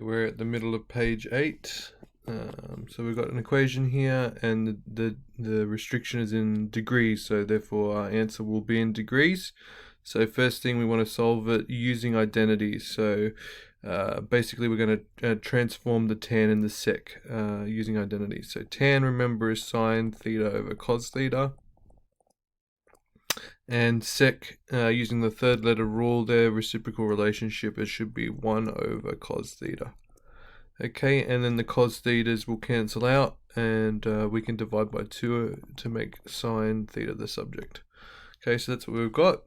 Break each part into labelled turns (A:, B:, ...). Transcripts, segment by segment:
A: We're at the middle of page 8. So we've got an equation here, and the restriction is in degrees, so therefore our answer will be in degrees. So first thing, we want to solve it using identities. So basically we're going to transform the tan and the sec using identities. So tan, remember, is sine theta over cos theta. And sec, using the third letter rule there, reciprocal relationship, it should be 1 over cos theta. Okay, and then the cos thetas will cancel out, and we can divide by 2 to make sine theta the subject. Okay, so that's what we've got.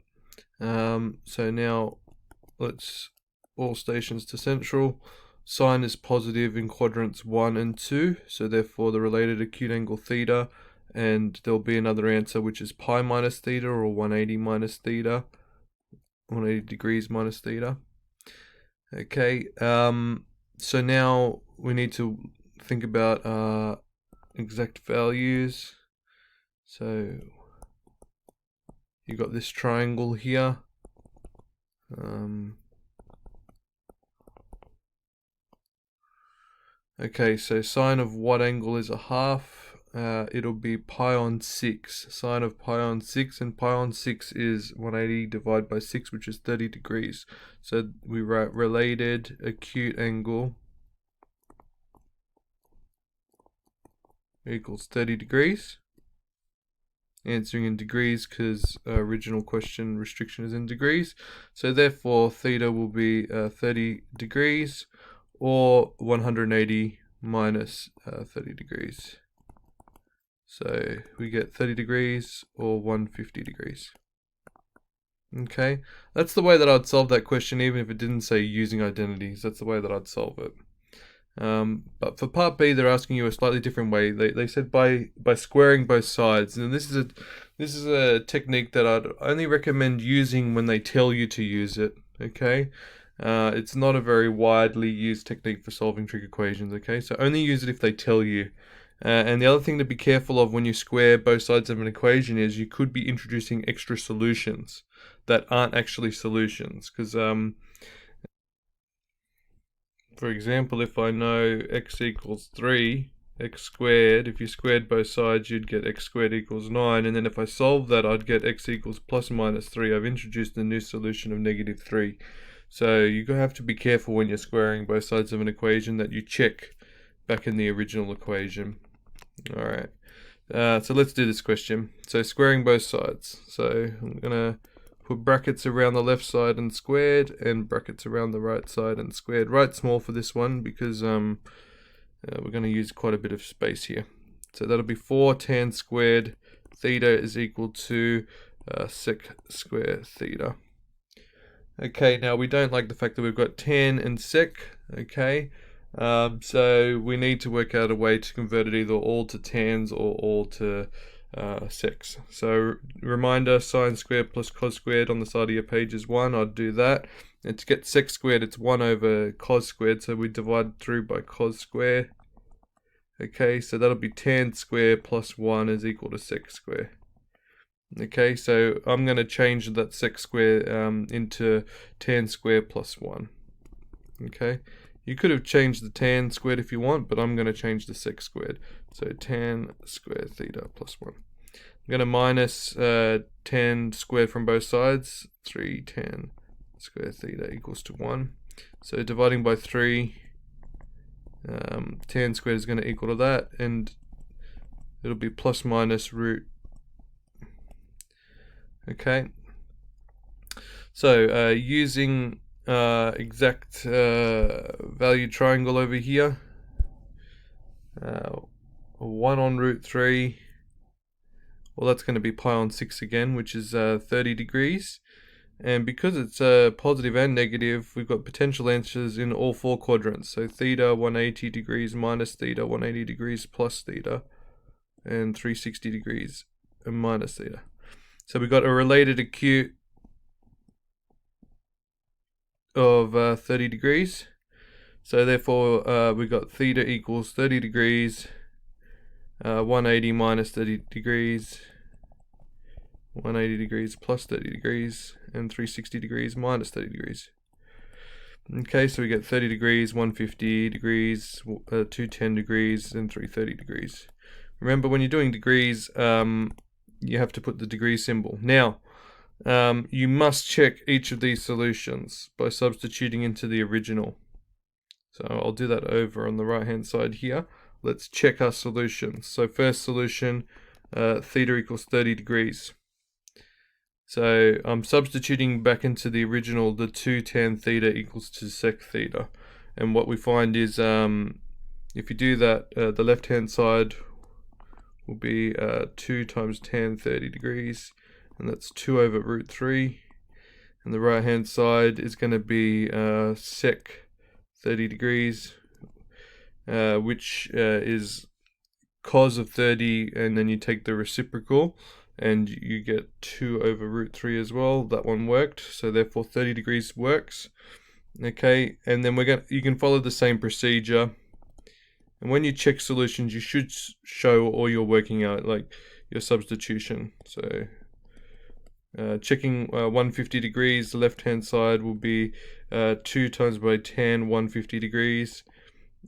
A: So now let's all stations to central. Sine is positive in quadrants 1 and 2, so therefore the related acute angle theta, and there'll be another answer which is pi minus theta, or 180 minus theta, 180 degrees minus theta. Okay, so now we need to think about exact values. So you got this triangle here. Okay, so sine of what angle is a half? It'll be pi on 6. Sine of pi on 6, and pi on 6 is 180 divided by 6, which is 30 degrees. So we write related acute angle equals 30 degrees. Answering in degrees because original question restriction is in degrees. So therefore theta will be 30 degrees, or 180 minus 30 degrees. So we get 30 degrees or 150 degrees. Okay, that's the way that I'd solve that question, even if it didn't say using identities. That's the way that I'd solve it. But for part B, they're asking you a slightly different way. They said by squaring both sides, and this is a technique that I'd only recommend using when they tell you to use it. Okay, it's not a very widely used technique for solving trig equations. Okay, so only use it if they tell you. And the other thing to be careful of when you square both sides of an equation is you could be introducing extra solutions that aren't actually solutions, because for example, if I know x equals 3, x squared, if you squared both sides, you'd get x squared equals 9, and then if I solve that, I'd get x equals plus minus 3. I've introduced a new solution of negative 3. So you have to be careful when you're squaring both sides of an equation that you check back in the original equation. Alright, so let's do this question. So squaring both sides. So I'm going to put brackets around the left side and squared, and brackets around the right side and squared. Write small for this one because we're going to use quite a bit of space here. So that'll be 4 tan squared theta is equal to sec square theta. Okay, now we don't like the fact that we've got tan and sec. Okay, so we need to work out a way to convert it either all to tans or all to secs. So reminder, sine squared plus cos squared on the side of your page is 1. I'd do that. And to get sec squared, it's 1 over cos squared, so we divide through by cos square. Okay, so that'll be tan square plus 1 is equal to sec square. Okay, so I'm going to change that sec square into tan square plus 1. Okay, you could have changed the tan squared if you want, but I'm going to change the sec squared. So tan square theta plus 1. I'm going to minus tan squared from both sides. 3 tan square theta equals to 1. So dividing by 3, tan squared is going to equal to that, and it'll be plus minus root. Okay, so using exact value triangle over here, 1 on root 3, well, that's going to be pi on 6 again, which is 30 degrees. And because it's positive and negative, we've got potential answers in all 4 quadrants. So theta 180 degrees minus theta, 180 degrees plus theta, and 360 degrees and minus theta. So we've got a related acute of 30 degrees. So therefore we've got theta equals 30 degrees, 180 minus 30 degrees, 180 degrees plus 30 degrees, and 360 degrees minus 30 degrees. Okay, so we get 30 degrees, 150 degrees, 210 degrees, and 330 degrees. Remember, when you're doing degrees, you have to put the degree symbol. Now, you must check each of these solutions by substituting into the original. So I'll do that over on the right hand side here. Let's check our solutions. So first solution, theta equals 30 degrees. So I'm substituting back into the original the 2tan theta equals to sec theta. And what we find is if you do that, the left hand side will be 2 times tan 30 degrees, and that's 2 over root 3. And the right hand side is going to be sec 30 degrees, which is cos of 30, and then you take the reciprocal and you get 2 over root 3 as well. That one worked, so therefore 30 degrees works. Okay, and then you can follow the same procedure, and when you check solutions you should show all your working out, like your substitution. So checking 150 degrees, the left hand side will be 2 times by tan 150 degrees,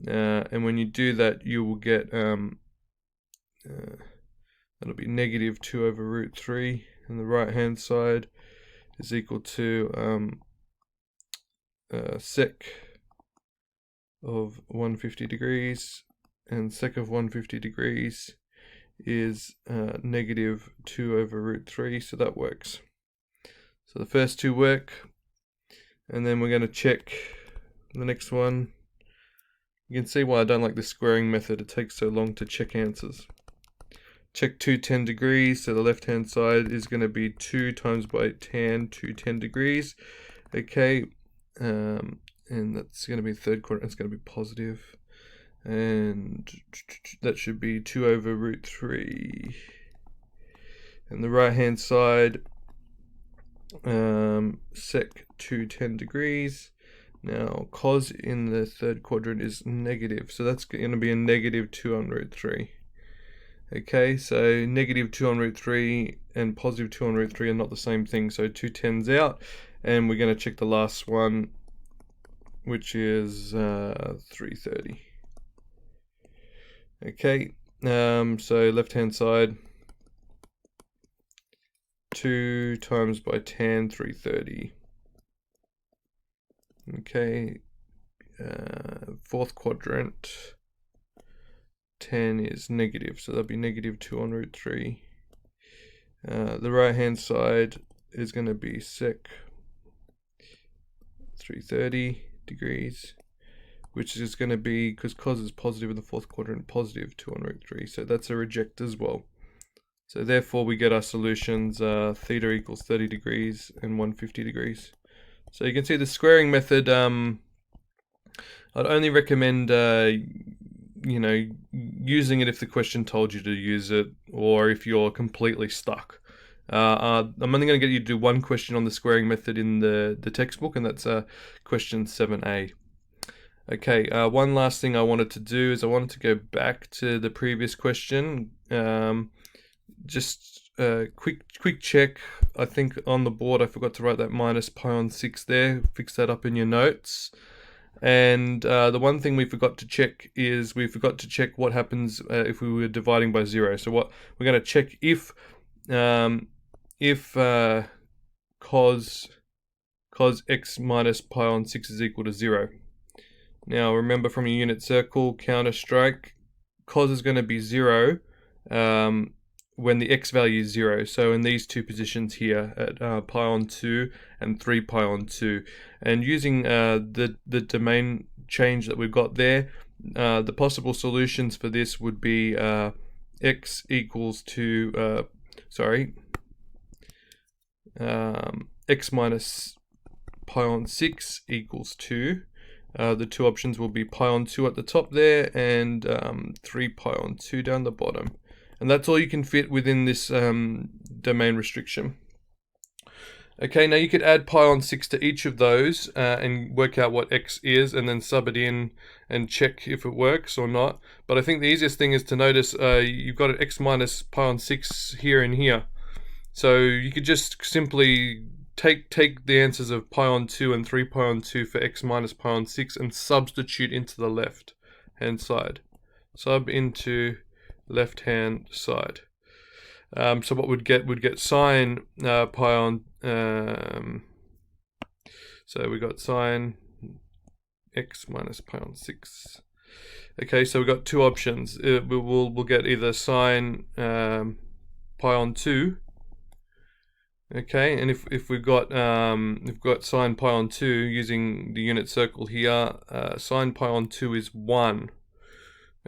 A: and when you do that you will get that'll be negative 2 over root 3, and the right hand side is equal to sec of 150 degrees, and sec of 150 degrees is negative 2 over root 3, so that works. So the first two work, and then we're going to check the next one. You can see why I don't like the squaring method, it takes so long to check answers. Check 210 degrees, so the left hand side is going to be 2 times by tan 210 degrees. Okay, and that's going to be third quadrant, it's going to be positive. And that should be 2 over root 3. And the right hand side, sec 210 degrees. Now cos in the third quadrant is negative, so that's going to be a negative 2 on root 3. Okay, so negative 2 on root 3 and positive 2 on root 3 are not the same thing, so 2 tens out, and we're going to check the last one, which is 330. Okay, so left hand side, 2 times by tan 330. Okay, fourth quadrant, 10 is negative, so that'll be negative 2 on root 3. The right hand side is going to be sec 330 degrees, which is going to be, because cos is positive in the fourth quadrant, positive 2 on root 3, so that's a reject as well. So therefore we get our solutions, theta equals 30 degrees and 150 degrees. So you can see the squaring method, I'd only recommend using it if the question told you to use it, or if you're completely stuck. I'm only going to get you to do one question on the squaring method in the textbook, and that's question 7a. Okay, one last thing I wanted to do is I wanted to go back to the previous question. Just quick check. I think on the board I forgot to write that minus pi on 6 there. Fix that up in your notes. And the one thing we forgot to check is we forgot to check what happens if we were dividing by 0. So what we're going to check if cos x minus pi on 6 is equal to 0. Now remember, from your unit circle counter strike, cos is going to be 0 when the x value is 0. So in these two positions here at pi on 2 and 3 pi on 2, and using the domain change that we've got there, the possible solutions for this would be x equals to x minus pi on 6 equals 2. The two options will be pi on 2 at the top there, and 3 pi on 2 down the bottom. And that's all you can fit within this domain restriction. Okay, now you could add pi on 6 to each of those and work out what x is, and then sub it in and check if it works or not. But I think the easiest thing is to notice you've got an x minus pi on 6 here and here. So you could just simply take the answers of pi on 2 and 3 pi on 2 for x minus pi on 6 and substitute into the left hand side. Sub into left hand side. So what we'd get sine pi on, so we got sine x minus pi on 6. Okay, so we've got two options. We'll get either sine pi on 2. Okay, and if we've got sine pi on 2 using the unit circle here, sine pi on 2 is 1.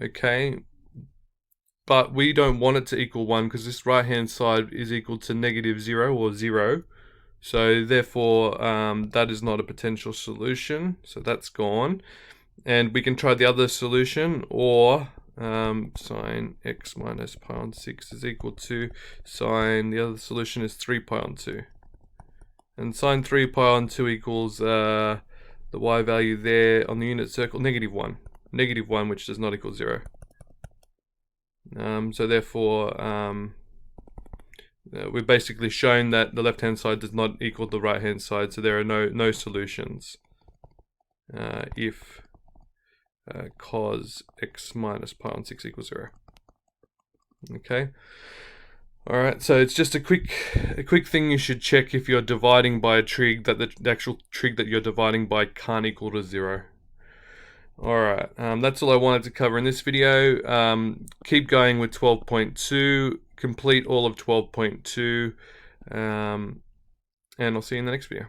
A: Okay, but we don't want it to equal 1 because this right hand side is equal to -0 or 0. So therefore that is not a potential solution, so that's gone. And we can try the other solution, or sine x minus pi on 6 is equal to sine, the other solution is 3 pi on 2. And sine 3 pi on 2 equals the y value there on the unit circle, -1. -1, which does not equal 0. So therefore we've basically shown that the left hand side does not equal the right hand side, so there are no solutions if cos x minus pi on 6 equals 0. Okay, alright, so it's just a quick thing you should check if you're dividing by a trig, that the actual trig that you're dividing by can't equal to 0. Alright, that's all I wanted to cover in this video. Keep going with 12.2, complete all of 12.2, and I'll see you in the next video.